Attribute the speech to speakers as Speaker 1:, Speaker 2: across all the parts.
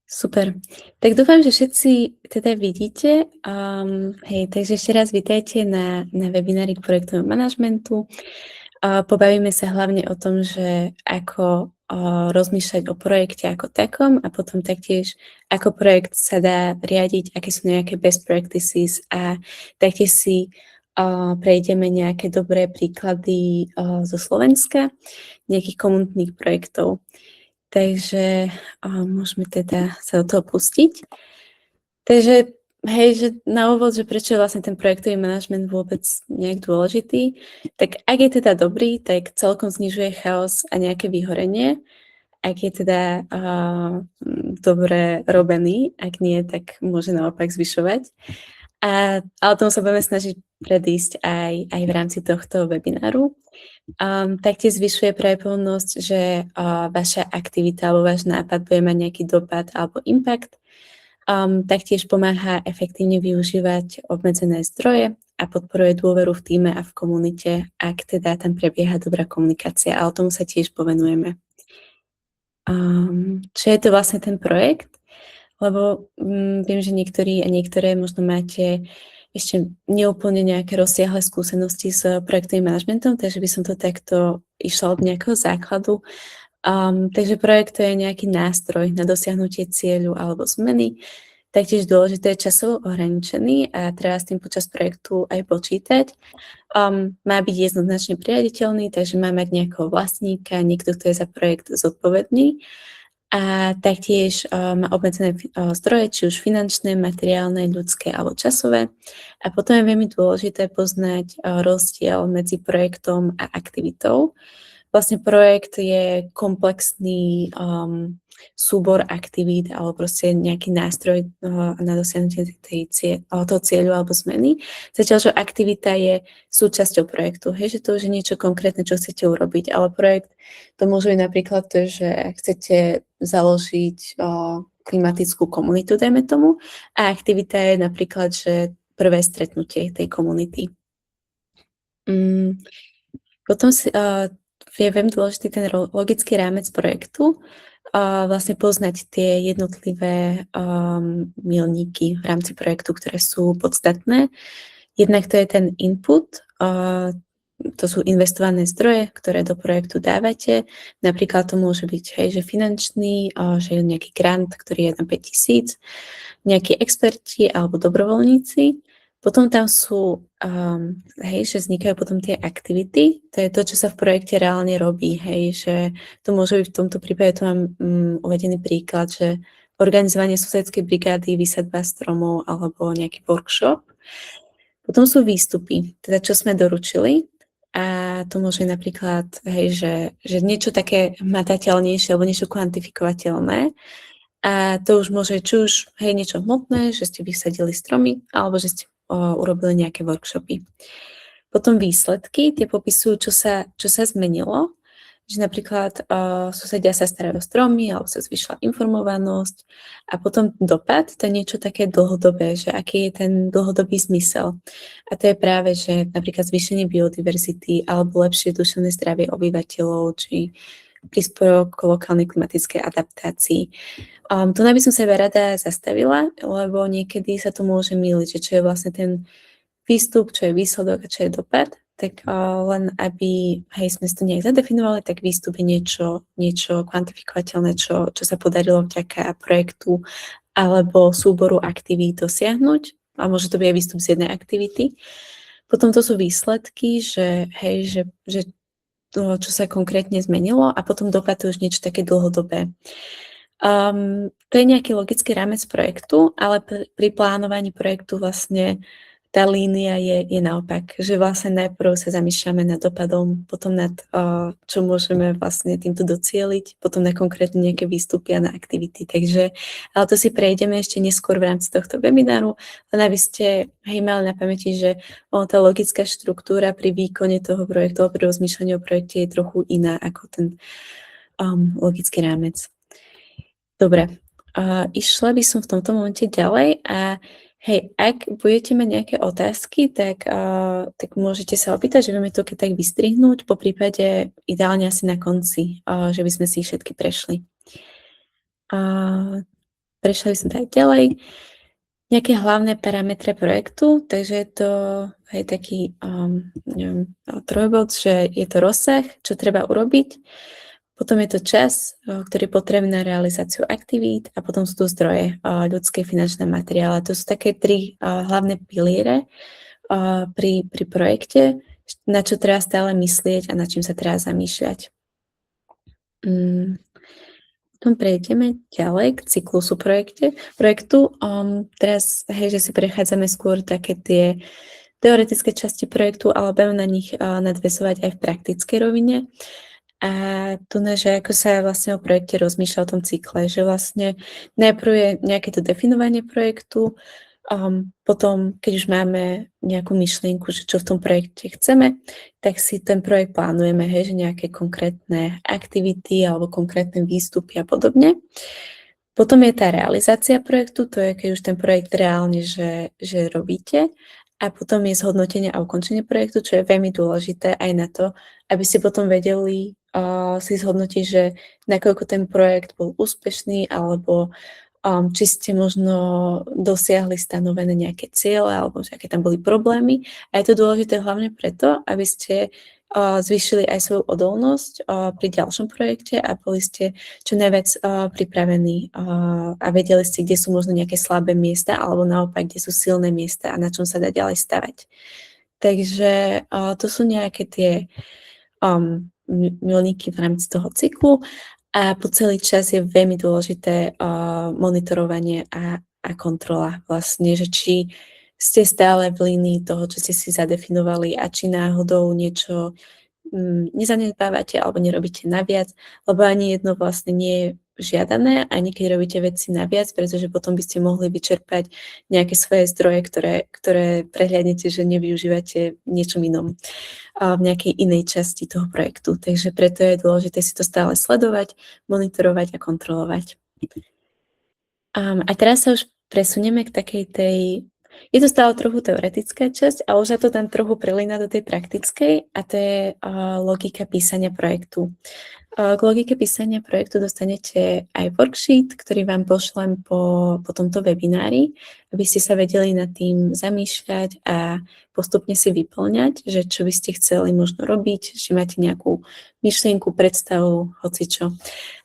Speaker 1: Super. Tak dúfam, že všetci teda vidíte. Hej, takže ešte raz vítajte na webinári k projektovému manažmentu. Pobavíme sa hlavne o tom, že ako rozmýšľať o projekte ako takom a potom taktiež, ako projekt sa dá riadiť, aké sú nejaké best practices a taktiež si prejdeme nejaké dobré príklady zo Slovenska, nejakých komunitných projektov. Takže môžeme teda sa do toho pustiť. Takže hej, že na úvod, že prečo je vlastne ten projektový manažment vôbec nejak dôležitý, tak ak je teda dobrý, tak celkom znižuje chaos a nejaké vyhorenie. Ak je teda dobre robený, ak nie, tak môže naopak zvyšovať. Ale tomu sa budeme snažiť predísť aj v rámci tohto webináru. Taktiež zvyšuje pravdepodobnosť, že vaša aktivita alebo váš nápad bude mať nejaký dopad alebo impact. Taktiež pomáha efektívne využívať obmedzené zdroje a podporuje dôveru v tíme a v komunite, ak teda tam prebieha dobrá komunikácia. A o tomu sa tiež povenujeme. Čo je to vlastne ten projekt? Lebo viem, že niektorí a niektoré možno máte ešte neúplne nejaké rozsiahle skúsenosti s projektovým manažmentom, takže by som to takto išla od nejakého základu. Takže projekt to je nejaký nástroj na dosiahnutie cieľu alebo zmeny. Taktiež dôležité je časovo ohraničený a treba s tým počas projektu aj počítať. Má byť jednoznačne priaditeľný, takže má mať nejakého vlastníka, niekto, kto je za projekt zodpovedný. A taktiež má obmedzené zdroje, či už finančné, materiálne, ľudské alebo časové. A potom je veľmi dôležité poznať rozdiel medzi projektom a aktivitou. Vlastne projekt je komplexný súbor aktivít alebo proste nejaký nástroj na dosiahnutie toho cieľu alebo zmeny. Zatiaľ, že aktivita je súčasťou projektu. Hej, že to už je niečo konkrétne, čo chcete urobiť, ale projekt to môže byť napríklad to, že chcete založiť klimatickú komunitu, dajme tomu, a aktivita je napríklad, že prvé stretnutie tej komunity. Potom je veľmi dôležitý ten logický rámec projektu, vlastne poznať tie jednotlivé milníky v rámci projektu, ktoré sú podstatné. Jednak to je ten input, to sú investované zdroje, ktoré do projektu dávate. Napríklad to môže byť, hej, že finančný, že je nejaký grant, ktorý je na 5 000, nejakí experti alebo dobrovoľníci. Potom tam sú, hej, že vznikajú potom tie aktivity, to je to, čo sa v projekte reálne robí, hej, že to môže byť v tomto prípade, tu mám uvedený príklad, že organizovanie susedskej brigády, výsadba stromov alebo nejaký workshop. Potom sú výstupy, teda čo sme doručili, a to môže napríklad, hej, že niečo také hmatateľnejšie alebo niečo kvantifikovateľné. A to už môže či už hej, niečo hmotné, že ste vysadili stromy, alebo že ste urobili nejaké workshopy. Potom výsledky, tie popisujú, čo sa zmenilo, že napríklad susedia sa starajú o stromy, alebo sa zvyšila informovanosť. A potom dopad, to je niečo také dlhodobé, že aký je ten dlhodobý zmysel. A to je práve, že napríklad zvýšenie biodiverzity alebo lepšie duševné zdravie obyvateľov, či príspevok k lokálnej klimatickej adaptácii. Tu by som sa rada zastavila, lebo niekedy sa to môže mýliť, že čo je vlastne ten výstup, čo je výsledok a čo je dopad. Tak len aby sme si to nejak zadefinovali, tak výstup je niečo kvantifikovateľné, čo sa podarilo vďaka projektu alebo súboru aktivít dosiahnuť. A môže to byť aj výstup z jednej aktivity. Potom to sú výsledky, že to, čo sa konkrétne zmenilo, a potom dopad to už niečo také dlhodobé. To je nejaký logický rámec projektu, ale pri plánovaní projektu vlastne tá línia je naopak, že vlastne najprv sa zamýšľame nad dopadom, potom nad čo môžeme vlastne týmto docieliť, potom na konkrétne nejaké výstupy a na aktivity. Takže, ale to si prejdeme ešte neskôr v rámci tohto webináru, len aby ste mali na pamäti, že tá logická štruktúra pri výkone toho projektu, pri rozmýšľaní o projekte je trochu iná ako ten logický rámec. Dobre, išla by som v tomto momente ďalej a hej, ak budete mať nejaké otázky, tak môžete sa opýtať, že vieme to keď tak vystrihnúť, po prípade ideálne asi na konci, že by sme si ich všetky prešli. prešla by som tak ďalej. Nejaké hlavné parametre projektu, takže je to aj taký neviem, trojbod, že je to rozsah, čo treba urobiť, potom je to čas, ktorý je potrebný na realizáciu aktivít a potom sú tu zdroje, ľudské, finančné, materiály. To sú také tri hlavné piliere pri projekte, na čo treba stále myslieť a na čím sa treba zamýšľať. Potom prejdeme ďalej k cyklusu projektu. Teraz, hej, že si prechádzame skôr také tie teoretické časti projektu, ale budeme na nich nadväzovať aj v praktickej rovine. A tu, že ako sa vlastne o projekte rozmýšľa o tom cykle, že vlastne najprv je nejaké to definovanie projektu, potom, keď už máme nejakú myšlienku, že čo v tom projekte chceme, tak si ten projekt plánujeme, hej, že nejaké konkrétne aktivity alebo konkrétne výstupy a podobne. Potom je tá realizácia projektu, to je, keď už ten projekt reálne, že robíte. A potom je zhodnotenie a ukončenie projektu, čo je veľmi dôležité aj na to, aby ste potom vedeli si zhodnotiť, že nakoľko ten projekt bol úspešný alebo či ste možno dosiahli stanovené nejaké ciele alebo aké tam boli problémy. A je to dôležité hlavne preto, aby ste zvýšili aj svoju odolnosť pri ďalšom projekte a boli ste čo najviac pripravení a vedeli ste, kde sú možno nejaké slabé miesta alebo naopak, kde sú silné miesta a na čom sa dá ďalej stavať. Takže to sú nejaké tie milníky v rámci toho cyklu. A po celý čas je veľmi dôležité monitorovanie a kontrola vlastne, že či ste stále v línii toho, čo ste si zadefinovali a či náhodou niečo nezanedbávate alebo nerobíte naviac, lebo ani jedno vlastne nie je žiadané, ani keď robíte veci naviac, pretože potom by ste mohli vyčerpať nejaké svoje zdroje, ktoré prehliadnete, že nevyužívate v niečom inom, v nejakej inej časti toho projektu. Takže preto je dôležité si to stále sledovať, monitorovať a kontrolovať. A teraz sa už presunieme k takej tej... Je to stále trochu teoretická časť, ale už sa to tam trochu prelína do tej praktickej a to je logika písania projektu. K logike písania projektu dostanete aj worksheet, ktorý vám pošlem po tomto webinári, aby ste sa vedeli nad tým zamýšľať a postupne si vyplňať, že čo by ste chceli možno robiť, či máte nejakú myšlienku, predstavu, hocičo.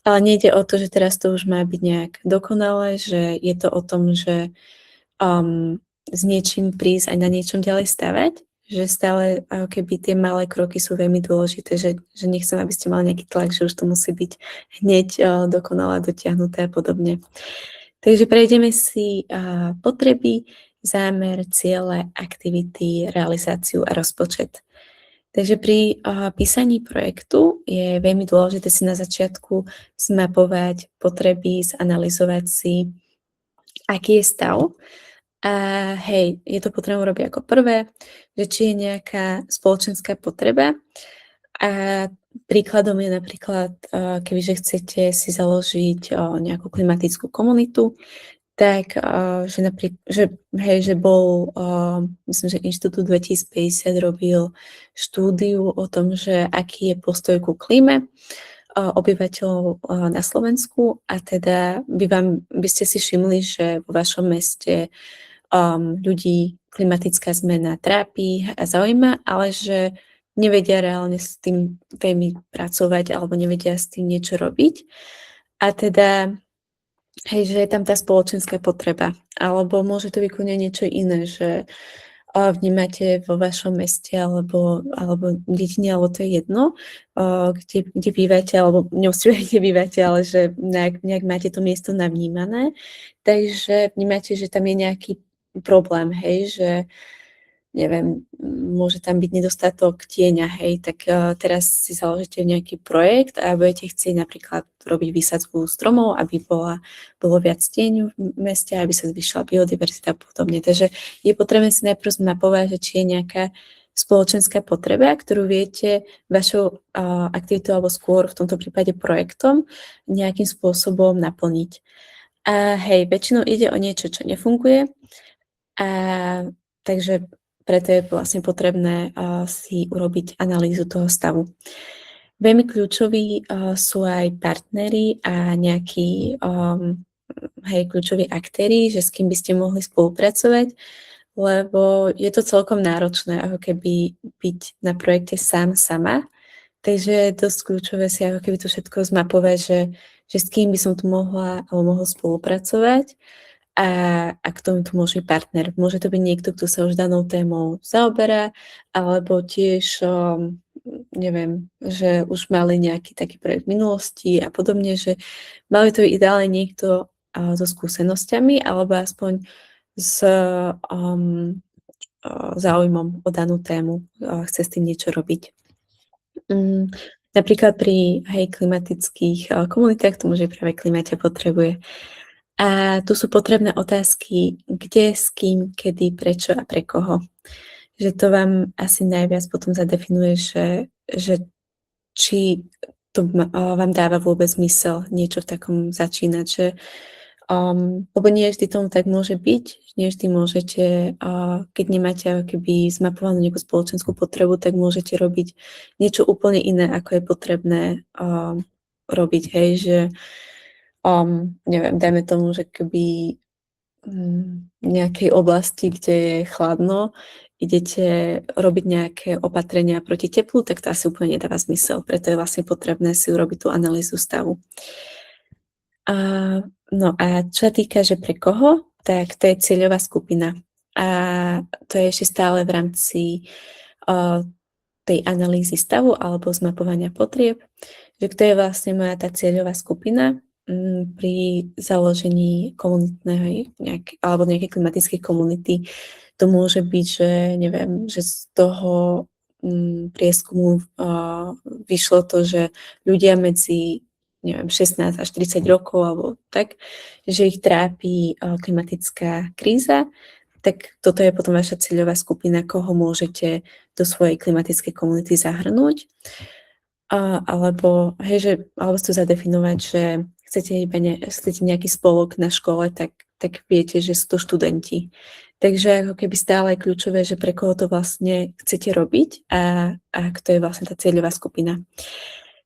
Speaker 1: Ale nejde o to, že teraz to už má byť nejak dokonalé, že je to o tom, že s niečím prísť aj na niečom ďalej stavať, že stále ako keby tie malé kroky sú veľmi dôležité, že nechcem, aby ste mali nejaký tlak, že už to musí byť hneď dokonale dotiahnuté a podobne. Takže prejdeme si potreby, zámer, ciele, aktivity, realizáciu a rozpočet. Takže pri písaní projektu je veľmi dôležité si na začiatku zmapovať potreby, zanalyzovať si, aký je stav. A hej, je to potrebné urobiť ako prvé, že či je nejaká spoločenská potreba. A príkladom je napríklad, kebyže chcete si založiť nejakú klimatickú komunitu, tak že bol, myslím, že Inštitút 2050 robil štúdiu o tom, že aký je postoj ku klíme obyvateľov na Slovensku a teda by ste si všimli, že vo vašom meste ľudí klimatická zmena trápi a zaujíma, ale že nevedia reálne s tým veľmi pracovať alebo nevedia s tým niečo robiť. A teda, hej, že je tam tá spoločenská potreba. Alebo môže to byť niečo iné, že vnímate vo vašom meste alebo dedine, alebo to je jedno, kde bývate, alebo nemusíte, kde bývate, ale že nejak máte to miesto navnímané. Takže vnímate, že tam je nejaký problém, hej, že neviem, môže tam byť nedostatok tieňa, hej, tak teraz si založíte nejaký projekt a budete chcieť napríklad robiť výsadzku stromov, aby bolo viac tieňu v meste, aby sa zvýšila biodiverzita a podobne. Takže je potrebné si najprv zmapovať, že či je nejaká spoločenská potreba, ktorú viete vašou aktivitou alebo skôr v tomto prípade projektom nejakým spôsobom naplniť. A hej, väčšinou ide o niečo, čo nefunguje, a takže preto je vlastne potrebné si urobiť analýzu toho stavu. Veľmi kľúčoví sú aj partneri a nejakí hej, kľúčoví aktéri, že s kým by ste mohli spolupracovať, lebo je to celkom náročné ako keby byť na projekte sám, sama. Takže je dosť kľúčové si ako keby to všetko zmapovať, že s kým by som tu mohla alebo mohol spolupracovať a k tomu tu môže byť partner. Môže to byť niekto, kto sa už danou témou zaoberá, alebo tiež, neviem, že už mali nejaký taký projekt v minulosti a podobne, že mali to ideálne niekto so skúsenosťami, alebo aspoň s záujmom o danú tému, chce s tým niečo robiť. Napríklad pri, hej, klimatických komunitách to môže práve Klimate potrebuje. A tu sú potrebné otázky, kde, s kým, kedy, prečo a pre koho. Že to vám asi najviac potom zadefinuje, že či to vám dáva vôbec zmysel niečo v takom začínať, že lebo nie vždy tomu tak môže byť, nie vždy môžete, keď nemáte ako keby zmapovanú nejakú spoločenskú potrebu, tak môžete robiť niečo úplne iné, ako je potrebné robiť, hej, že neviem, dajme tomu, že keby nejakej oblasti, kde je chladno, idete robiť nejaké opatrenia proti teplu, tak to asi úplne nedáva zmysel. Preto je vlastne potrebné si urobiť tú analýzu stavu. No a čo sa týka, že pre koho, tak to je cieľová skupina. A to je ešte stále v rámci tej analýzy stavu alebo zmapovania potrieb, že kto je vlastne moja tá cieľová skupina pri založení komunitného alebo nejakej klimatickej komunity. To môže byť, že neviem, že z toho prieskumu vyšlo to, že ľudia medzi neviem, 16 až 30 rokov alebo tak, že ich trápi klimatická kríza, tak toto je potom vaša cieľová skupina, koho môžete do svojej klimatickej komunity zahrnúť. Alebo chcete zadefinovať, že chcete nejaký spolok na škole, tak viete, že sú to študenti. Takže ako keby stále je kľúčové, že pre koho to vlastne chcete robiť a kto je vlastne tá cieľová skupina.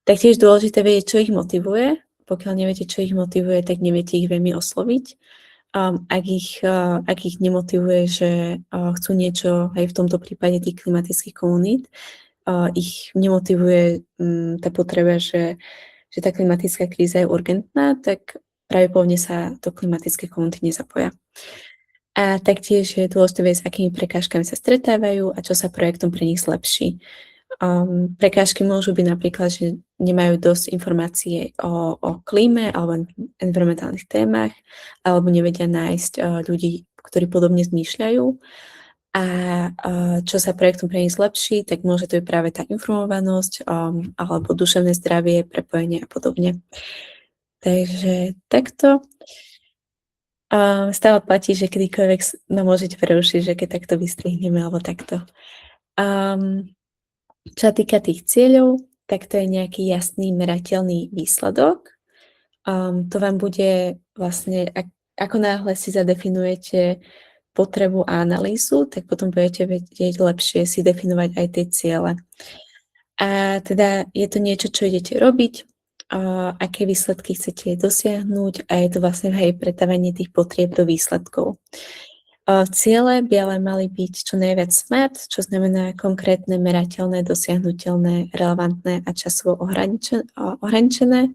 Speaker 1: Taktiež dôležité vedieť, čo ich motivuje. Pokiaľ neviete, čo ich motivuje, tak neviete ich veľmi osloviť. Ak ich nemotivuje, že chcú niečo, aj v tomto prípade tých klimatických komunít, ich nemotivuje tá potreba, že tá klimatická kríza je urgentná, tak pravdepodobne sa do klimatickej komunity nezapoja. A taktiež je dôležité vedieť, s akými prekážkami sa stretávajú a čo sa projektom pre nich zlepší. Prekážky môžu byť napríklad, že nemajú dosť informácie o klíme alebo environmentálnych témach, alebo nevedia nájsť ľudí, ktorí podobne zmýšľajú. A čo sa projektom pre nich zlepší, tak môže to byť práve tá informovanosť alebo duševné zdravie, prepojenie a podobne. Takže takto. Stále platí, že kedykoľvek ma môžete prerušiť, že keď takto vystrihneme alebo takto. Čo sa týka tých cieľov, tak to je nejaký jasný, merateľný výsledok. To vám bude vlastne, ako náhle si zadefinujete potrebu a analýzu, tak potom budete vedieť lepšie si definovať aj tie ciele. A teda je to niečo, čo idete robiť, aké výsledky chcete dosiahnuť a je to vlastne aj pretavenie tých potrieb do výsledkov. Ciele by ale mali byť čo najviac SMART, čo znamená konkrétne, merateľné, dosiahnuteľné, relevantné a časovo ohraničené.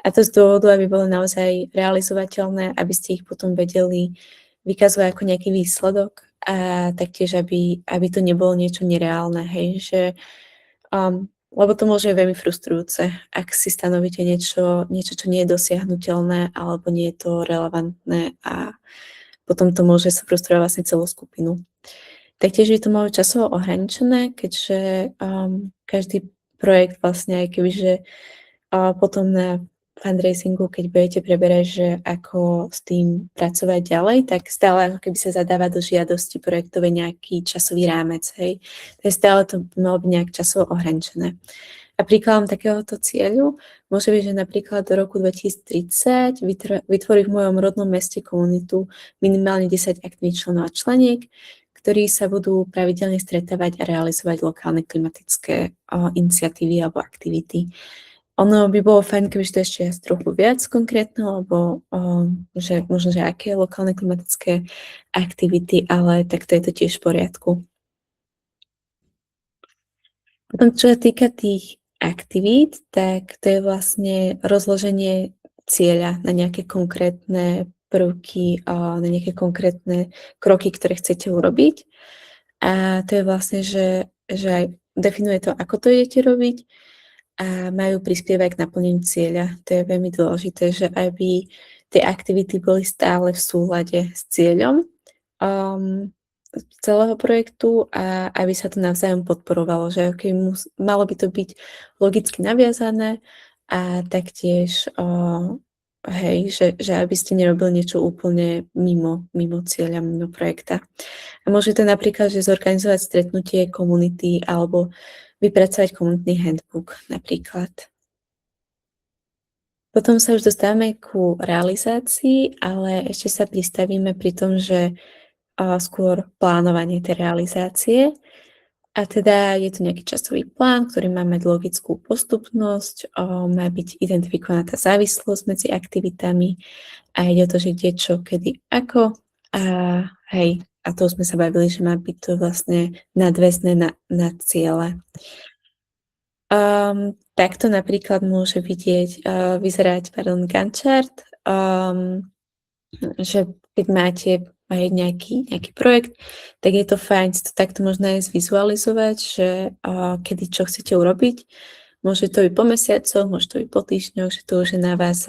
Speaker 1: A to z dôvodu, aby boli naozaj realizovateľné, aby ste ich potom vedeli vykazovať ako nejaký výsledok a taktiež, aby to nebolo niečo nereálne, hej, že lebo to môže byť veľmi frustrujúce, ak si stanovíte niečo, čo nie je dosiahnuteľné alebo nie je to relevantné a potom to môže sa frustrovať vlastne celú skupinu. Taktiež je to malo časovo ohraničené, keďže každý projekt vlastne, aj kebyže potom na fundraisingu, keď budete preberať, že ako s tým pracovať ďalej, tak stále ako keby sa zadáva do žiadosti projektové nejaký časový rámec, hej. Takže stále to malo byť nejak časovo ohraničené. A príkladom takéhoto cieľu môže byť, že napríklad do roku 2030 vytvorí v mojom rodnom meste komunitu minimálne 10 aktívnych členov a členiek, ktorí sa budú pravidelne stretávať a realizovať lokálne klimatické iniciatívy alebo aktivity. Ono by bolo fajn, kebyže to ešte jest trochu viac konkrétne, lebo že možno, že aké lokálne klimatické aktivity, ale tak to je to tiež v poriadku. Potom čo sa týka tých aktivít, tak to je vlastne rozloženie cieľa na nejaké konkrétne prvky, na nejaké konkrétne kroky, ktoré chcete urobiť. A to je vlastne, že aj definuje to, ako to idete robiť a majú prispievať k naplneniu cieľa. To je veľmi dôležité, že aby tie aktivity boli stále v súlade s cieľom celého projektu a aby sa to navzájom podporovalo, že malo by to byť logicky naviazané a taktiež hej, že aby ste nerobili niečo úplne mimo cieľa, mimo projekta. A môže to napríklad, že zorganizovať stretnutie komunity alebo vypracovať komunitný handbook napríklad. Potom sa už dostávame ku realizácii, ale ešte sa pristavíme pri tom, že skôr plánovanie tej realizácie. A teda je to nejaký časový plán, ktorý má mať logickú postupnosť, má byť identifikovaná tá závislosť medzi aktivitami a ide o to, že kde, čo, kedy, ako. A hej, a to sme sa bavili, že má byť to vlastne nadväzné na ciele. Takto napríklad môže vyzerať Gantt chart, že keď máte aj nejaký projekt, tak je to fajn si to takto možno aj zvizualizovať, že kedy čo chcete urobiť. Môže to byť po mesiacoch, môže to byť po týždňoch, že to už je na vás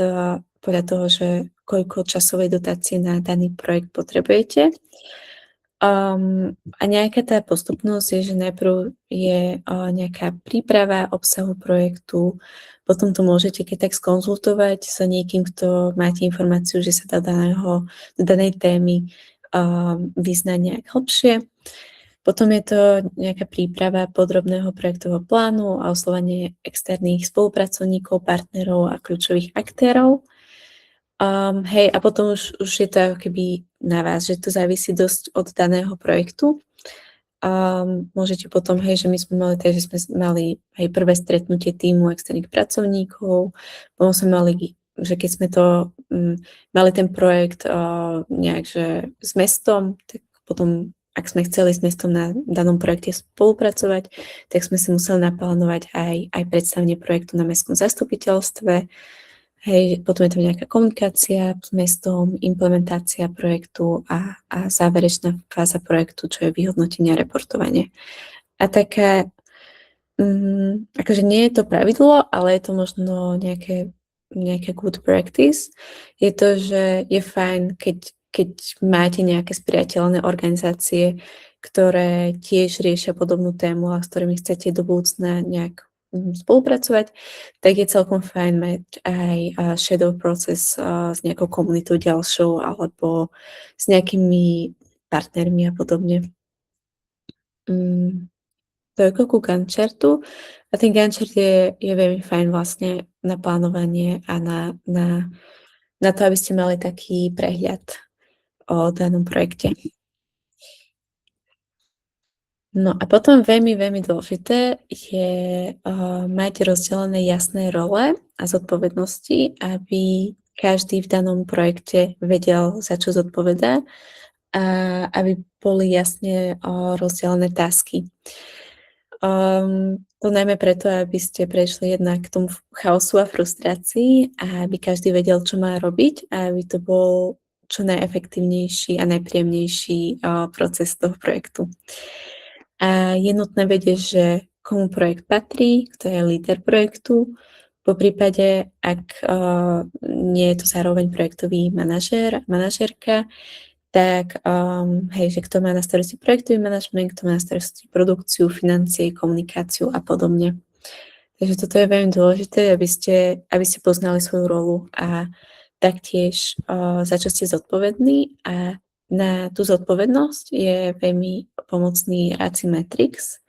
Speaker 1: podľa toho, že koľko časovej dotácie na daný projekt potrebujete. A nejaká tá postupnosť je, že najprv je nejaká príprava obsahu projektu, potom to môžete keď tak skonzultovať s niekým, kto máte informáciu, že sa do danej témy vyzná nejak hlbšie. Potom je to nejaká príprava podrobného projektového plánu a oslovanie externých spolupracovníkov, partnerov a kľúčových aktérov. Hej, a potom už je to ako keby na vás, že to závisí dosť od daného projektu. Môžete potom, hej, že my sme mali že sme mali aj prvé stretnutie týmu externých pracovníkov, potom sme mali, že keď sme to mali ten projekt nejak, že s mestom, tak potom, ak sme chceli s mestom na danom projekte spolupracovať, tak sme si museli naplánovať aj predstavenie projektu na mestskom zastupiteľstve. Hej, potom je to nejaká komunikácia s mestom, implementácia projektu a záverečná fáza projektu, čo je vyhodnotenie a reportovanie. A také, akože nie je to pravidlo, ale je to možno nejaké good practice. Je to, že je fajn, keď máte nejaké spriateľné organizácie, ktoré tiež riešia podobnú tému a s ktorými chcete do budúcna nejak spolupracovať, tak je celkom fajn mať aj shadow process s nejakou komunitou ďalšou alebo s nejakými partnermi a podobne. Toľko ku Gantt chartu. A ten Gantt chart je veľmi fajn vlastne na plánovanie a na to, aby ste mali taký prehľad o danom projekte. No a potom veľmi, veľmi dôležité je mať rozdelené jasné role a zodpovednosti, aby každý v danom projekte vedel, za čo zodpovedá a aby boli jasne rozdelené tasky. To najmä preto, aby ste prešli jednak k tomu chaosu a frustrácii a aby každý vedel, čo má robiť a aby to bol čo najefektívnejší a najpríjemnejší proces toho projektu. A je nutné vedieť, že komu projekt patrí, kto je líder projektu. Po prípade, ak nie je to zároveň projektový manažérka, tak hej, že kto má na starosti projektový manažment, kto má na starosti produkciu, financie, komunikáciu a podobne. Takže toto je veľmi dôležité, aby ste poznali svoju rolu a taktiež za čo ste zodpovední a na tú zodpovednosť je veľmi pomocný Raci Matrix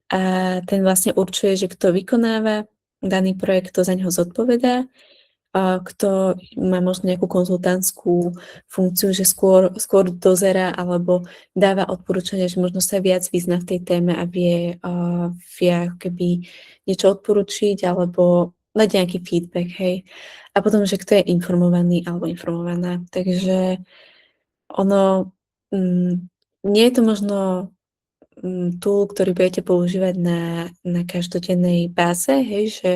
Speaker 1: a ten vlastne určuje, že kto vykonáva daný projekt, kto za neho zodpovedá, a kto má možno nejakú konzultantskú funkciu, že skôr dozerá alebo dáva odporúčania, že možno sa viac vyzná v tej téme a vie ako keby niečo odporučiť alebo dať nejaký feedback, hej. A potom, že kto je informovaný alebo informovaná. Takže ono, nie je to možno tool, ktorý budete používať na každodennej báze, hej, že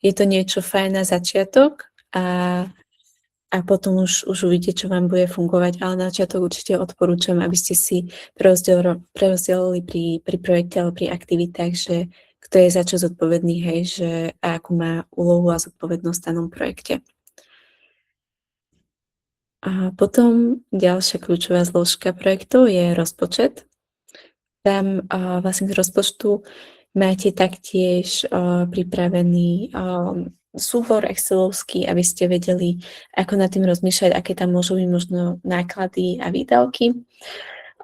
Speaker 1: je to niečo fajn na začiatok a potom už uvidíte, čo vám bude fungovať, ale na začiatok určite odporúčam, aby ste si prerozdelili pri projekte alebo pri aktivitách, že kto je za čo zodpovedný, hej, že a akú má úlohu a zodpovednosť v danom projekte. A potom ďalšia kľúčová zložka projektu je rozpočet. Tam vlastne z rozpočtu máte taktiež pripravený súbor excelovský, aby ste vedeli, ako nad tým rozmýšľať, aké tam môžu byť možno náklady a výdavky.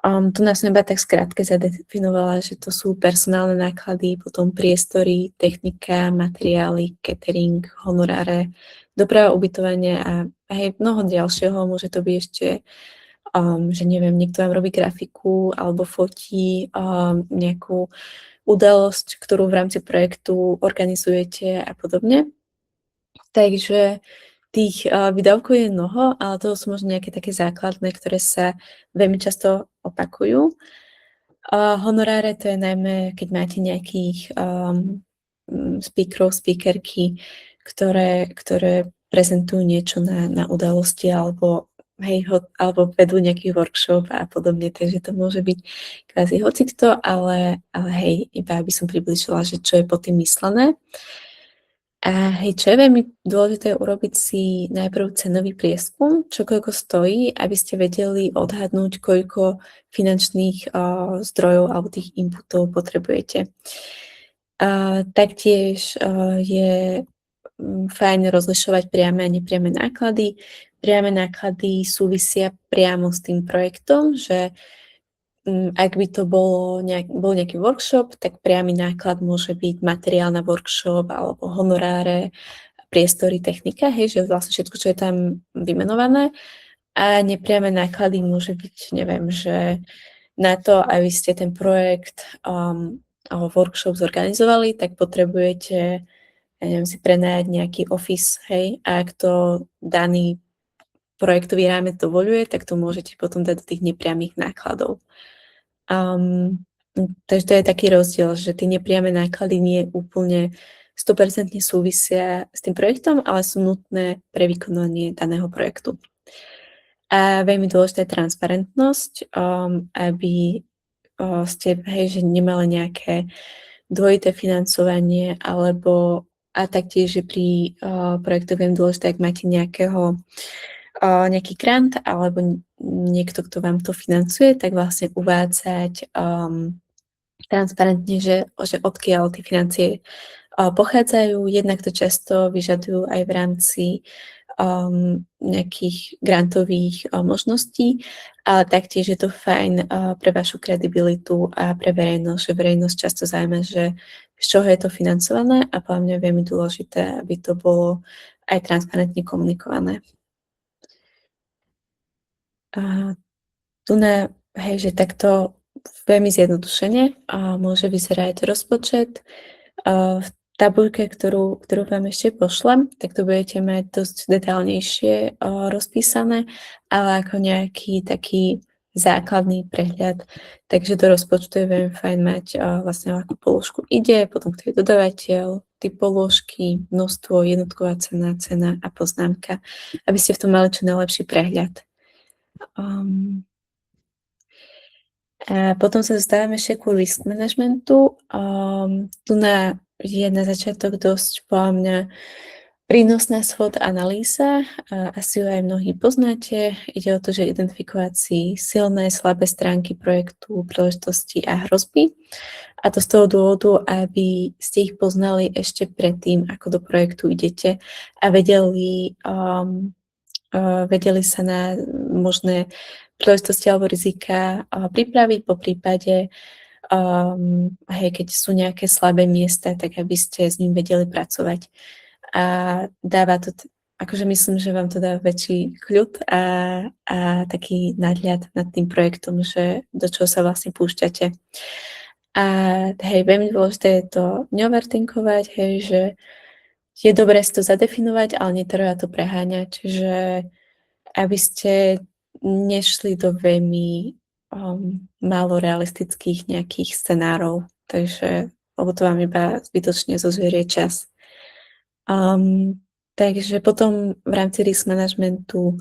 Speaker 1: Tu nás som iba tak skrátke zadefinovala, že to sú personálne náklady, potom priestory, technika, materiály, catering, honoráre, doprava, ubytovanie a hej, mnoho ďalšieho. Môže to byť ešte, že neviem, niekto vám robí grafiku alebo fotí nejakú udalosť, ktorú v rámci projektu organizujete a podobne. Takže tých výdavkov je mnoho, ale to sú možno nejaké také základné, ktoré sa veľmi často opakujú. Honoráre to je najmä, keď máte nejakých speakerov, speakerky, ktoré prezentujú niečo na udalosti alebo alebo vedú nejaký workshop a podobne, takže to môže byť kvázi hocikto, ale hej, iba aby som približila, že čo je pod tým myslené. A hej, čo je veľmi dôležité urobiť si najprv cenový prieskum, čo koľko stojí, aby ste vedeli odhadnúť, koľko finančných zdrojov alebo tých inputov potrebujete. Taktiež je fajn rozlišovať priame a nepriame náklady. Priame náklady súvisia priamo s tým projektom, že ak by to bol nejaký workshop, tak priamy náklad môže byť materiál na workshop alebo honoráre, priestory, technika, hej, že vlastne všetko, čo je tam vymenované. A nepriame náklady môže byť, neviem, že na to, aby ste ten projekt alebo workshop zorganizovali, tak potrebujete, ja neviem, si prenajať nejaký office, hej, a ak to daný projektový rámec dovoľuje, tak to môžete potom dať do tých nepriamých nákladov. Takže to je taký rozdiel, že tie nepriame náklady nie úplne 100% súvisia s tým projektom, ale sú nutné pre vykonanie daného projektu. A veľmi dôležitá je transparentnosť, aby ste, hej, že nemali nejaké dvojité financovanie, alebo a taktiež, že pri projektu veľmi dôležité, ak máte nejaký grant alebo niekto, kto vám to financuje, tak vlastne uvádzať transparentne, že odkiaľ tie financie pochádzajú. Jednak to často vyžadujú aj v rámci nejakých grantových možností, ale taktiež je to fajn pre vašu kredibilitu a pre verejnosť, že verejnosť často zaujíma, že z čoho je to financované a podľa mňa je veľmi dôležité, aby to bolo aj transparentne komunikované. Hej, že takto veľmi zjednodušene môže vyzerať rozpočet. V tabuľke, ktorú vám ešte pošlem, tak to budete mať dosť detailnejšie rozpísané, ale ako nejaký taký základný prehľad. Takže do rozpočtu je veľmi fajn mať vlastne akú položku ide, potom kto je dodávateľ, typ položky, množstvo, jednotková cena a poznámka, aby ste v tom mali čo najlepší prehľad. A potom sa dostávame ešte ku risk managementu. Tu je na začiatok dosť podľa mňa prínosná SWOT analýza. Asi ju aj mnohí poznáte. Ide o to, že identifikovať si silné, slabé stránky projektu, príležitosti a hrozby. A to z toho dôvodu, aby ste ich poznali ešte predtým, ako do projektu idete a vedeli sa na možné príležitosti alebo rizika pripraviť, po prípade, hej, keď sú nejaké slabé miesta, tak aby ste s ním vedeli pracovať. A dáva to, akože myslím, že vám to dá väčší kľud a taký nadhľad nad tým projektom, že do čoho sa vlastne púšťate. A hej, veľmi dôležité je to neovertinkovať, hej, že je dobré si to zadefinovať, ale netreba to preháňať, čiže aby ste nešli do veľmi málo realistických nejakých scenárov, takže lebo to vám iba zbytočne zozvierie čas. Takže potom v rámci risk managementu,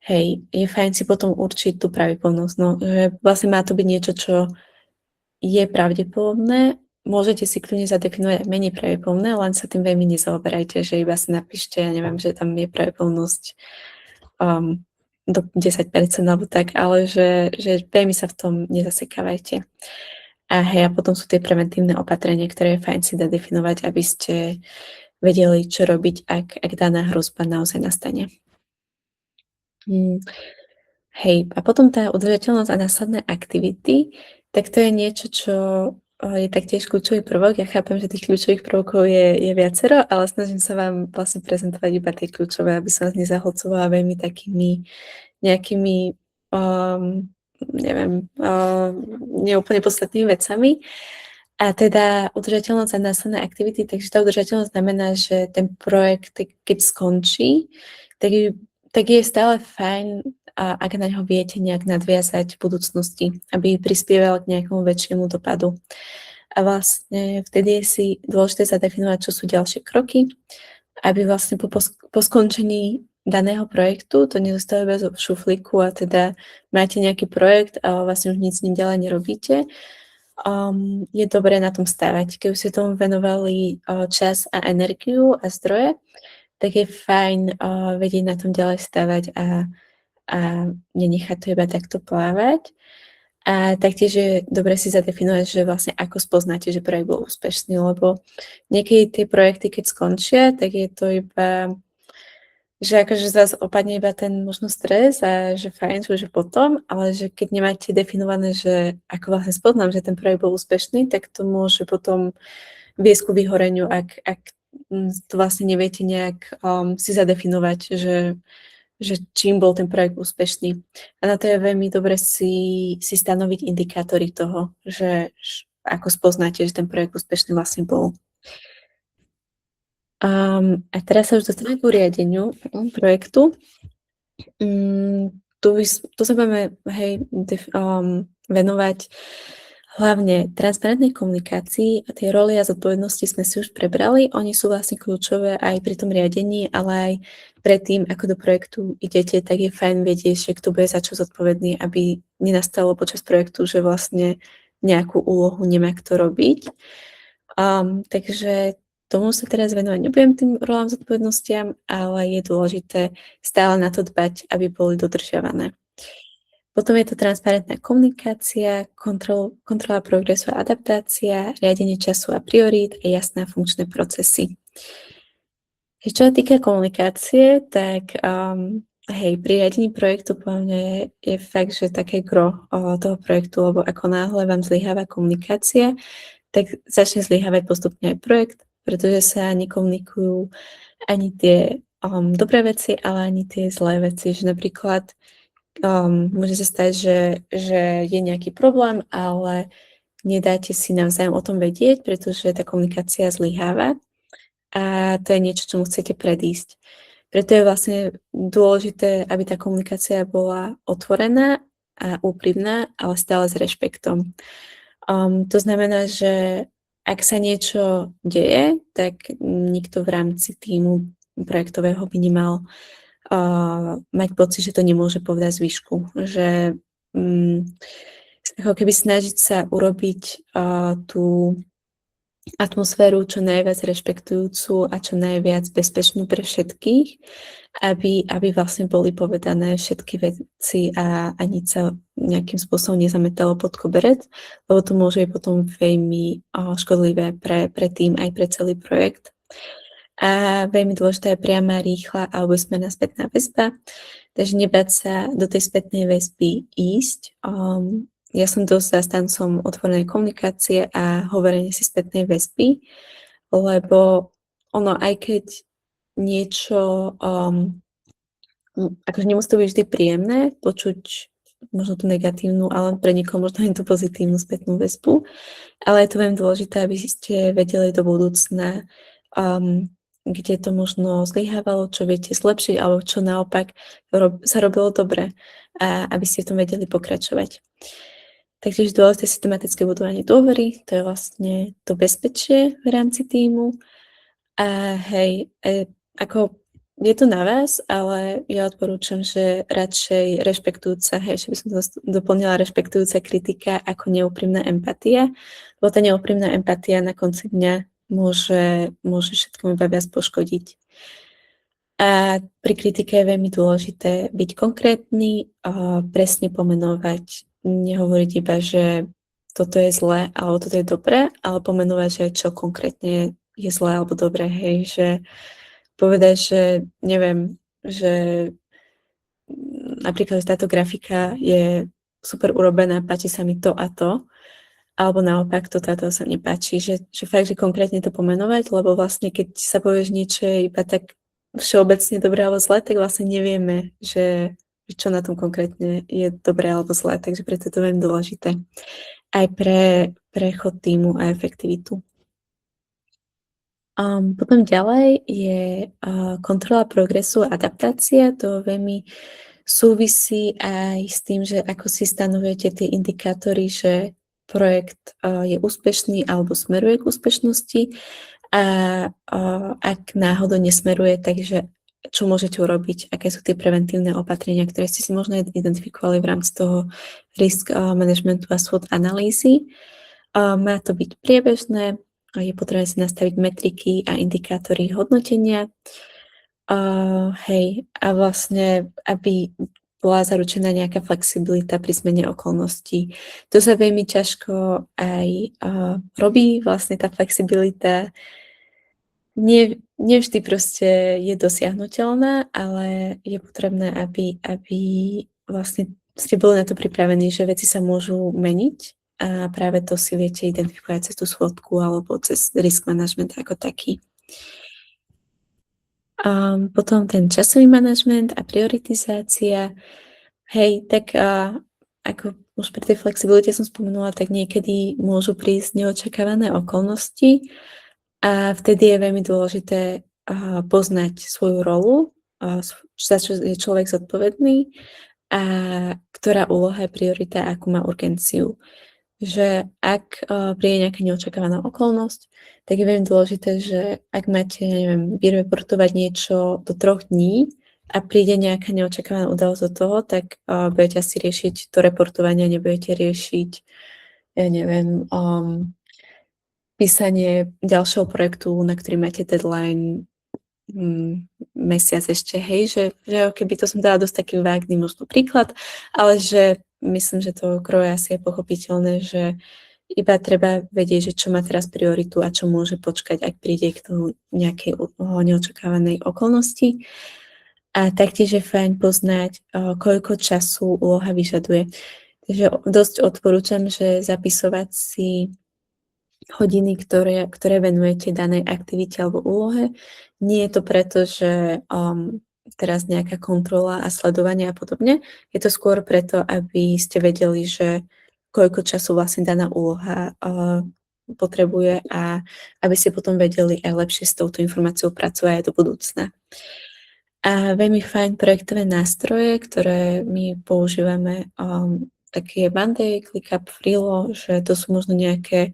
Speaker 1: hej, je fajn si potom určiť tú pravdepodobnosť, no, že vlastne má to byť niečo, čo je pravdepodobné, môžete si kľudne zadefinovať aj menej pravdepodobné, len sa tým veľmi nezaoberajte, že iba si napíšte, ja neviem, že tam je pravdepodobnosť do 10% alebo tak, ale že veľmi sa v tom nezasekávajte. A hej, a potom sú tie preventívne opatrenia, ktoré je fajn si zadefinovať, aby ste vedeli, čo robiť, ak daná hrozba naozaj nastane. Hej, a potom tá udržateľnosť a následné aktivity, tak to je niečo, čo je taktiež kľúčový prvok. Ja chápem, že tých kľúčových prvokov je viacero, ale snažím sa vám vlastne prezentovať iba tie kľúčové, aby som vás nezahlcovala veľmi takými nejakými, neviem, neúplne podstatnými vecami. A teda udržateľnosť a následné aktivity, takže tá udržateľnosť znamená, že ten projekt, keď skončí, tak je stále fajn, ak na ňo viete nejak nadviazať v budúcnosti, aby prispieval k nejakému väčšiemu dopadu. A vlastne vtedy je si dôležité zadefinovať, čo sú ďalšie kroky, aby vlastne po skončení daného projektu to nezostáva bez šuflíku a teda máte nejaký projekt a vlastne už nic s ním ďalej nerobíte. Je dobré na tom stávať. Keď ste tomu venovali čas a energiu a zdroje, tak je fajn vedieť na tom ďalej stávať a nenechať to iba takto plávať. A taktiež je dobre si zadefinovať, že vlastne ako spoznáte, že projekt bol úspešný, lebo niekedy tie projekty, keď skončia, tak je to iba, že akože zase opadne iba ten možno stres a že fajn, že potom, ale že keď nemáte definované, že ako vlastne spoznám, že ten projekt bol úspešný, tak to môže potom viesť ku vyhoreniu, ak to vlastne neviete nejak si zadefinovať, že čím bol ten projekt úspešný. A na to je veľmi dobre si stanoviť indikátory toho, že ako spoznáte, že ten projekt úspešný vlastne bol. A teraz sa už dostaneme k riadeniu projektu. Tu sa budeme venovať hlavne transparentnej komunikácii a tie roly a zodpovednosti sme si už prebrali. Oni sú vlastne kľúčové aj pri tom riadení, ale aj predtým, ako do projektu idete, tak je fajn vedieť, že kto bude za čo zodpovedný, aby nenastalo počas projektu, že vlastne nejakú úlohu nemá kto robiť. Takže tomu sa teraz venovať nebudem tým rolám zodpovednostiam, ale je dôležité stále na to dbať, aby boli dodržiavané. Potom je to transparentná komunikácia, kontrola progresu a adaptácia, riadenie času a priorít a jasné funkčné procesy. Čo sa týka komunikácie, tak pri riadení projektu podľa mňa je fakt, že také gro toho projektu, lebo ako náhle vám zlyháva komunikácia, tak začne zlyhávať postupne aj projekt, pretože sa nekomunikujú ani tie dobré veci, ale ani tie zlé veci, že napríklad môže sa stať, že je nejaký problém, ale nedáte si navzájom o tom vedieť, pretože tá komunikácia zlyháva a to je niečo, čomu chcete predísť. Preto je vlastne dôležité, aby tá komunikácia bola otvorená a úprimná, ale stále s rešpektom. To znamená, že ak sa niečo deje, tak nikto v rámci tímu projektového by nemal mať pocit, že to nemôže povedať zvyšku. Že ako keby snažiť sa urobiť tú atmosféru čo najviac rešpektujúcu a čo najviac bezpečnú pre všetkých, aby vlastne boli povedané všetky veci a nič sa nejakým spôsobom nezametalo pod koberec, lebo to môže byť potom veľmi škodlivé pre tým aj pre celý projekt. A veľmi dôležitá je priama, rýchla a obojsmerná spätná väzba, takže nebáť sa do tej spätnej väzby ísť. Ja som dosť zastancom otvorenej komunikácie a hovorenie si spätnej väzby, lebo ono, aj keď niečo, akože nemusí to byť vždy príjemné, počuť možno tú negatívnu, ale pre niekoho možno aj tú pozitívnu spätnú väzbu, ale je to veľmi dôležité, aby ste vedeli do budúcna kde to možno zlyhávalo, čo viete zlepšiť, alebo čo naopak sa robilo dobre, a aby ste v tom vedeli pokračovať. Taktiež dôležité systematické budovanie dôvery, to je vlastne to bezpečie v rámci tímu. A hej, ako je to na vás, ale ja odporúčam, že radšej rešpektujúca, hej, že by som to doplnila rešpektujúca kritika ako neúprimná empatia, lebo tá neúprimná empatia na konci dňa môže všetkom iba viac poškodiť. A pri kritike je veľmi dôležité byť konkrétny, presne pomenovať, nehovoriť iba, že toto je zlé, alebo toto je dobré, ale pomenovať, že čo konkrétne je zlé alebo dobré, hej, že povedať, že neviem, že napríklad táto grafika je super urobená, páči sa mi to a to, alebo naopak to táto sa nepáči, že fakt, že konkrétne to pomenovať, lebo vlastne keď sa povieš niečo iba tak všeobecne dobré alebo zlé, tak vlastne nevieme, že čo na tom konkrétne je dobré alebo zlé, takže preto je to veľmi dôležité aj pre prechod týmu a efektivitu. Potom ďalej je kontrola progresu a adaptácia. To veľmi súvisí aj s tým, že ako si stanovujete tie indikátory, že projekt je úspešný alebo smeruje k úspešnosti, a ak náhodou nesmeruje, takže čo môžete urobiť, aké sú tie preventívne opatrenia, ktoré ste si možno identifikovali v rámci toho risk managementu a SWOT analýzy. Má to byť priebežné, je potrebné si nastaviť metriky a indikátory hodnotenia. Hej, a vlastne, aby bola zaručená nejaká flexibilita pri zmene okolností. To sa veľmi ťažko aj robí, vlastne tá flexibilita nevždy proste je dosiahnuteľná, ale je potrebné, aby vlastne ste boli na to pripravení, že veci sa môžu meniť, a práve to si viete identifikovať cez tú schodku alebo cez risk management ako taký. Potom ten časový manažment a prioritizácia. Hej, tak ako už pri tej flexibilite som spomenula, tak niekedy môžu prísť neočakávané okolnosti a vtedy je veľmi dôležité poznať svoju rolu, za čo je človek zodpovedný a ktorá úloha je priorita, akú má urgenciu. Že ak príde nejaká neočakávaná okolnosť, tak je veľmi dôležité, že ak máte, neviem, vyreportovať niečo do 3 dní a príde nejaká neočakávaná udalosť do toho, tak budete asi riešiť to reportovanie, nebudete riešiť, ja neviem, písanie ďalšieho projektu, na ktorý máte deadline mesiac ešte, hej, že keby to som dala dosť taký vágný možno príklad, ale že myslím, že to kroje asi je pochopiteľné, že iba treba vedieť, že čo má teraz prioritu a čo môže počkať, ak príde k tomu nejakej neočakávanej okolnosti. A taktiež je fajn poznať, koľko času úloha vyžaduje. Takže dosť odporúčam, že zapisovať si hodiny, ktoré venujete danej aktivite alebo úlohe. Nie je to preto, že teraz nejaká kontrola a sledovanie a podobne. Je to skôr preto, aby ste vedeli, že koľko času vlastne daná úloha potrebuje a aby ste potom vedeli aj lepšie s touto informáciou pracovať aj do budúcna. A veľmi fajn projektové nástroje, ktoré my používame, také Monday, ClickUp, Freelo, že to sú možno nejaké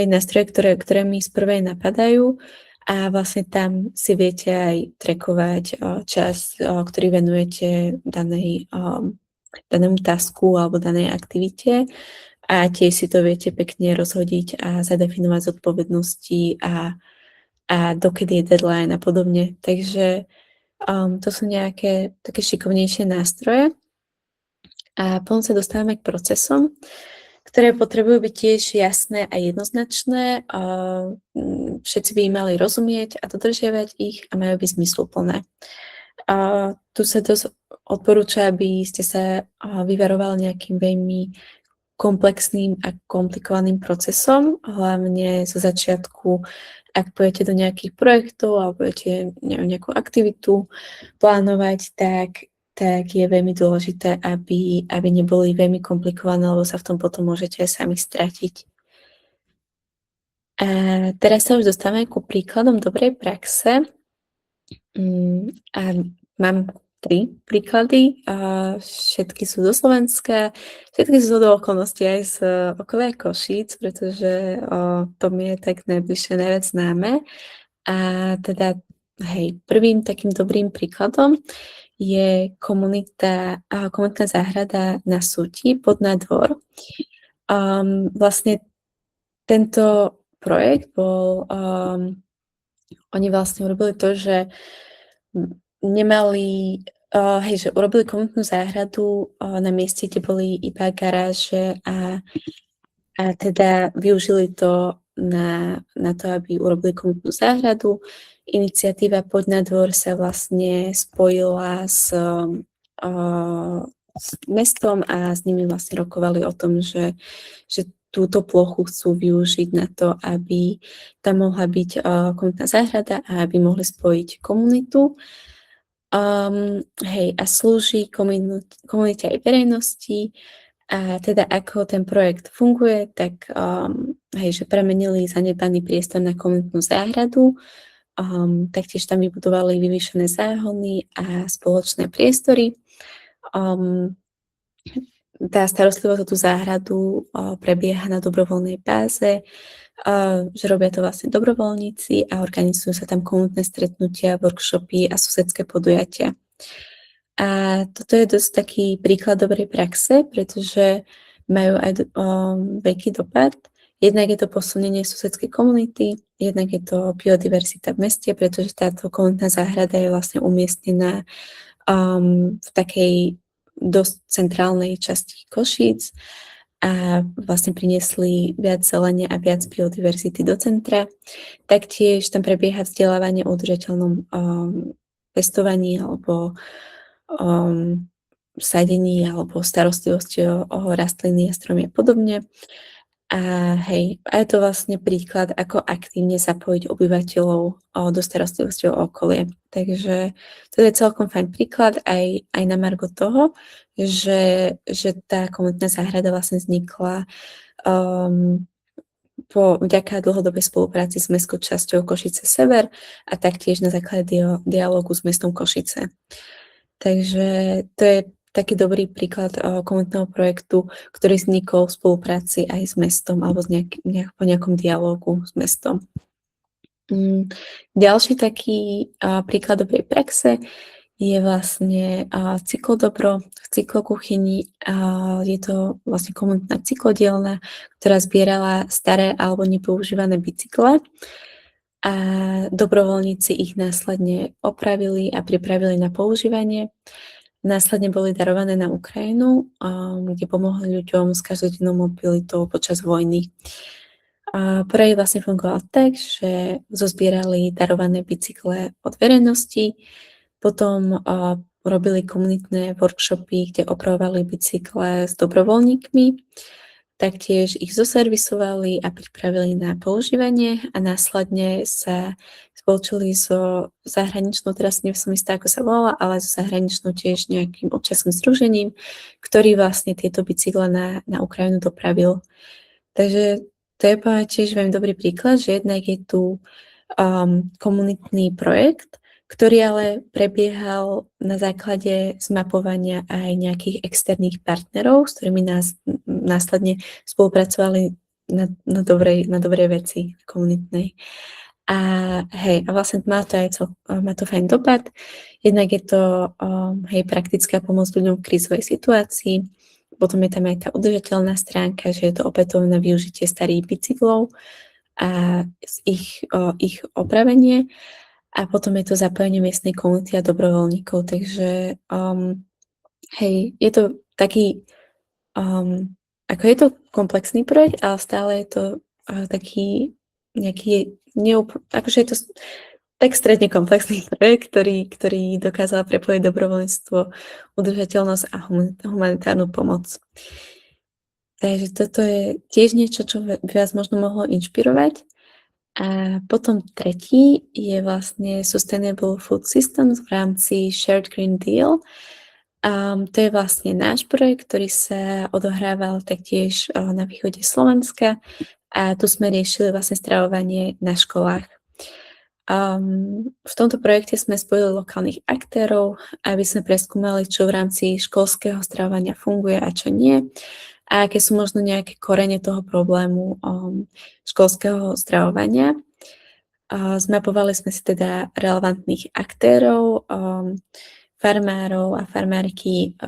Speaker 1: nástroje, ktoré mi z prvej napadajú, a vlastne tam si viete aj trackovať čas, ktorý venujete danému tasku alebo danej aktivite, a tiež si to viete pekne rozhodiť a zadefinovať zodpovednosti a dokedy je deadline a podobne. Takže to sú nejaké také šikovnejšie nástroje. A potom sa dostávame k procesom, ktoré potrebujú byť tiež jasné a jednoznačné. Všetci by im mali rozumieť a dodržiavať ich a majú byť zmysluplné. Tu sa dosť odporúča, aby ste sa vyvarovali nejakým veľmi komplexným a komplikovaným procesom, hlavne zo začiatku, ak pôjdete do nejakých projektov alebo budete nejakú aktivitu plánovať, tak je veľmi dôležité, aby neboli veľmi komplikované, lebo sa v tom potom môžete aj sami stratiť. A teraz sa už dostávame ku príkladom dobrej praxe. A mám 3 príklady, a všetky sú zo Slovenska, všetky sú zhodou okolností aj z okolia Košíc, pretože to mi je tak najbližšie, najviac známe. A teda, hej, prvým takým dobrým príkladom je komunitná záhrada na Súti pod Nadvor. Vlastne tento projekt bol, oni vlastne urobili to, že nemali, hej, že urobili komunitnú záhradu na mieste, kde boli iba garáže a teda využili to na to, aby urobili komunitnú záhradu. Iniciatíva Poď na dvor sa vlastne spojila s mestom a s nimi vlastne rokovali o tom, že túto plochu chcú využiť na to, aby tam mohla byť komunitná záhrada a aby mohli spojiť komunitu. Hej, a slúži komunite aj verejnosti. A teda ako ten projekt funguje, tak hej, že premenili zanedbaný priestor na komunitnú záhradu, taktiež tam vybudovali vyvýšené záhony a spoločné priestory. Tá starostlivosť o tú záhradu prebieha na dobrovoľnej báze, že robia to vlastne dobrovoľníci a organizujú sa tam komunitné stretnutia, workshopy a susedské podujatia. A toto je dosť taký príklad dobrej praxe, pretože majú aj veľký dopad. Jednak je to posilnenie susedskej komunity, jednak je to biodiverzita v meste, pretože táto komunitná záhrada je vlastne umiestnená v takej dosť centrálnej časti Košíc a vlastne priniesli viac zelene a viac biodiverzity do centra. Taktiež tam prebieha vzdelávanie o udržateľnom pestovaní alebo sadení alebo starostlivosti o rastliny a stromy a podobne. A hej, a je to vlastne príklad, ako aktívne zapojiť obyvateľov do starostlivosti o okolie. Takže to je celkom fajn príklad aj na margo toho, že tá komunitná záhrada vlastne vznikla vďaka dlhodobej spolupráci s mestskou časťou Košice Sever a taktiež na základe dialógu s mestom Košice. Takže to je taký dobrý príklad komunitného projektu, ktorý vznikol v spolupráci aj s mestom alebo po nejakom dialógu s mestom. Ďalší taký príklad dobrej praxe je vlastne Cyklodobro v Cyklokuchyni. Je to vlastne komunitná cyklodielna, ktorá zbierala staré alebo nepoužívané bicykle a dobrovoľníci ich následne opravili a pripravili na používanie. Následne boli darované na Ukrajinu, kde pomohli ľuďom s každodennou mobilitou počas vojny. Projekt vlastne fungoval tak, že zozbierali darované bicykle od verejnosti, potom robili komunitné workshopy, kde opravovali bicykle s dobrovoľníkmi, taktiež ich zoservisovali a pripravili na používanie a následne sa spoločili so zahraničnou, teraz nie som istá, ako sa volala, ale so zahraničnou tiež nejakým občianskym združením, ktorý vlastne tieto bicykle na Ukrajinu dopravil. Takže to je tiež veľmi dobrý príklad, že jednak je tu komunitný projekt, ktorý ale prebiehal na základe zmapovania aj nejakých externých partnerov, s ktorými následne spolupracovali na dobrej veci komunitnej. A hej, a vlastne má to fajn dopad. Jednak je to praktická pomoc ľuďom v krízovej situácii. Potom je tam aj tá udržateľná stránka, že je to opätovné využitie starých bicyklov a ich opravenie. A potom je to zapojenie miestnej komunity a dobrovoľníkov. Takže hej, je to taký, ako je to komplexný projekt, ale stále je to taký nejaký, akože je to tak stredne komplexný projekt, ktorý dokázal prepojiť dobrovoľníctvo, udržateľnosť a humanitárnu pomoc. Takže toto je tiež niečo, čo by vás možno mohlo inšpirovať. A potom tretí je vlastne Sustainable Food Systems v rámci Shared Green Deal. To je vlastne náš projekt, ktorý sa odohrával taktiež na východe Slovenska. a tu sme riešili vlastne stravovanie na školách. V tomto projekte sme spojili lokálnych aktérov, aby sme preskúmali, čo v rámci školského stravovania funguje a čo nie, a aké sú možno nejaké korene toho problému školského stravovania. Zmapovali sme si teda relevantných aktérov, farmárov a farmárky,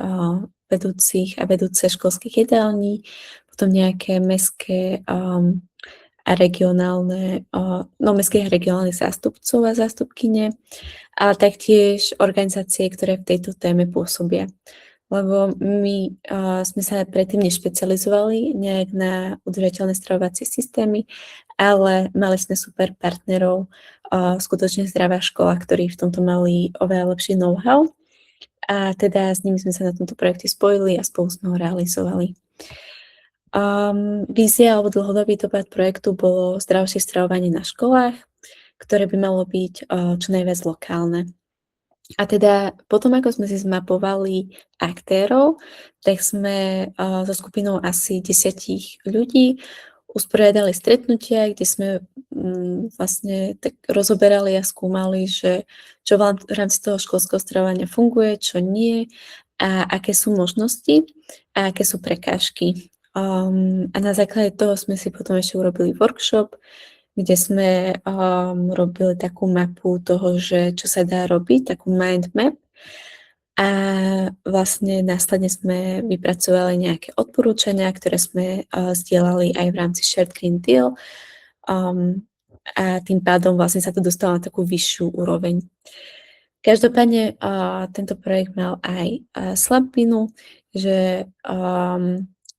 Speaker 1: vedúcich a vedúce školských jedální, potom nejaké mestské a regionálne, mestských a regionálnych zástupcov a zástupkyne, ale taktiež organizácie, ktoré v tejto téme pôsobia. Lebo my sme sa predtým nešpecializovali nejak na udržateľné stravovacie systémy, ale mali sme super partnerov, skutočne Zdravá škola, ktorí v tomto mali oveľa lepší know-how, a teda s nimi sme sa na tomto projekte spojili a spolu sme ho realizovali. Vízia alebo dlhodobý dopad projektu bolo zdravšie stravovanie na školách, ktoré by malo byť čo najviac lokálne. A teda potom, ako sme si zmapovali aktérov, tak sme so skupinou asi 10 ľudí usporiadali stretnutia, kde sme vlastne tak rozoberali a skúmali, že čo v rámci toho školského stravovania funguje, čo nie, a aké sú možnosti a aké sú prekážky. A na základe toho sme si potom ešte urobili workshop, kde sme robili takú mapu toho, že čo sa dá robiť, takú mind map. A vlastne následne sme vypracovali nejaké odporúčania, ktoré sme zdieľali aj v rámci Shared Green Deal. A tým pádom vlastne sa to dostalo na takú vyššiu úroveň. Každopádne tento projekt mal aj slabinu, že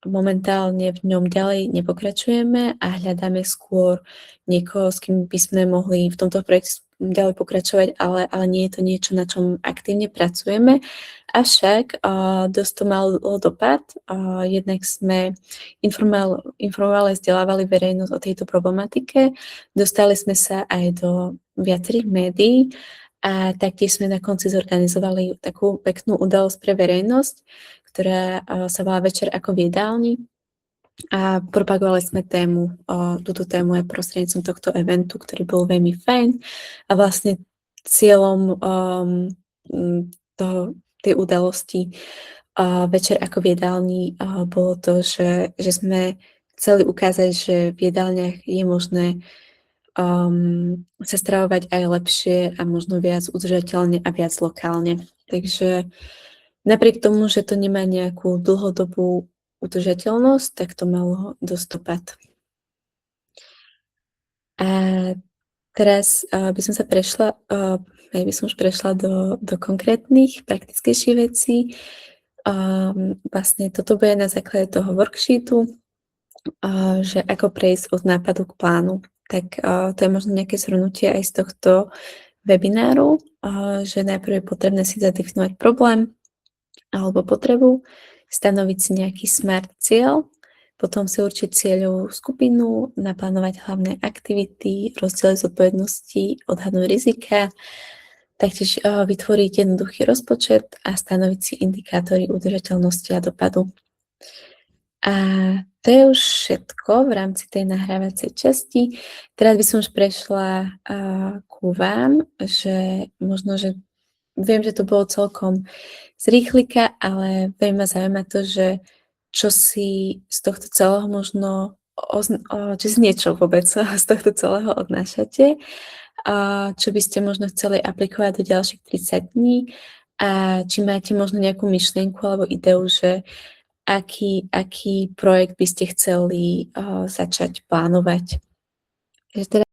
Speaker 1: momentálne v ňom ďalej nepokračujeme a hľadáme skôr niekoho, s kým by sme mohli v tomto projekte ďalej pokračovať, ale nie je to niečo, na čom aktívne pracujeme. Avšak dosť to malo dopad. Jednak sme informovali a vzdelávali verejnosť o tejto problematike. Dostali sme sa aj do viacerých médií a taktiež sme na konci zorganizovali takú peknú udalosť pre verejnosť, ktorá sa volá Večer ako v jedálni, a propagovali sme túto tému aj prostredníctvom tohto eventu, ktorý bol veľmi fajn, a vlastne cieľom tej udalosti Večer ako v jedálni bolo to, že sme chceli ukázať, že v jedálniach je možné sa stravovať aj lepšie a možno viac udržateľne a viac lokálne. Takže napriek tomu, že to nemá nejakú dlhodobú udržateľnosť, tak to malo dosť dopad. A teraz by som už prešla do konkrétnych, praktickejších vecí. Vlastne toto bude na základe toho worksheetu, že ako prejsť od nápadu k plánu. Tak to je možno nejaké zhrnutie aj z tohto webináru, že najprv je potrebné si zadefinovať problém alebo potrebu, stanoviť si nejaký smart cieľ, potom si určiť cieľovú skupinu, naplánovať hlavné aktivity, rozdeliť zodpovednosti, odhadnúť rizika, taktiež vytvoriť jednoduchý rozpočet a stanoviť si indikátory udržateľnosti a dopadu. A to je už všetko v rámci tej nahrávacej časti. Teraz by som už prešla ku vám, že možno, že viem, že to bolo celkom z rýchlika, ale veľmi ma zaujíma to, že čo si z tohto celého možno, či si niečo vôbec z tohto celého odnášate, čo by ste možno chceli aplikovať do ďalších 30 dní, a či máte možno nejakú myšlienku alebo ideu, že aký projekt by ste chceli začať plánovať. Takže teda